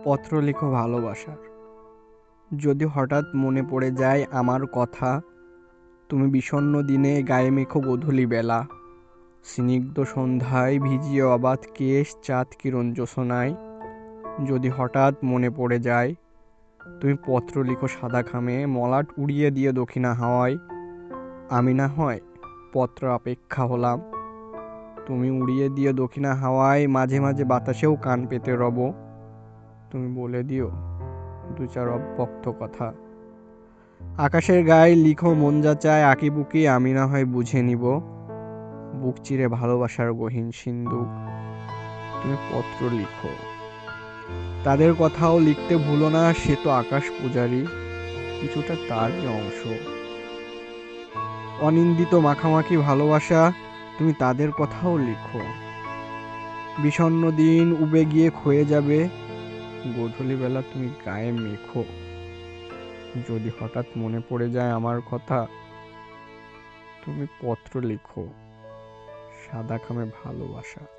পত্র লিখো ভালোবাসার। যদি হঠাৎ মনে পড়ে যায় আমার কথা, তুমি বিষণ্ণ দিনে গায়ে মেখো গোধূলি বেলা। স্নিগ্ধ সন্ধ্যায় ভিজিয়ে অবাধ কেশ চাঁদ কিরণ জ্যোৎস্নায়। যদি হঠাৎ মনে পড়ে যায়, তুমি পত্র লিখো সাদা খামে মলাট উড়িয়ে দিয়ে দক্ষিণা হাওয়ায়। আমি না হয় পত্র অপেক্ষা হলাম, তুমি উড়িয়ে দিয়ে দক্ষিণা হাওয়ায়। মাঝে মাঝে বাতাসেও কান পেতে রব, তুমি বলে দিও দু চার অব্যক্ত কথা। আকাশের গায়ে লিখো মন যা চায় আঁকিবুকি, আমি না হয় বুঝে নিব। বুক চিরে ভালোবাসার গহীন সিন্ধুক, তুমি পত্র লিখো। তাদের কথাও লিখতে ভুলো না, সে তো আকাশ পূজারী, কিছুটা তারই অংশ। অনিন্দিত মাখামাখি ভালোবাসা, তুমি তাদের কথাও লিখো। বিষণ্ণ দিন উবে গিয়ে ক্ষয়ে যাবে, গোধূলি বেলা তুমি গায়ে মেখো। যদি হঠাৎ মনে পড়ে যায় আমার কথা, তুমি পত্র লিখো সাদা খামে ভালোবাসা।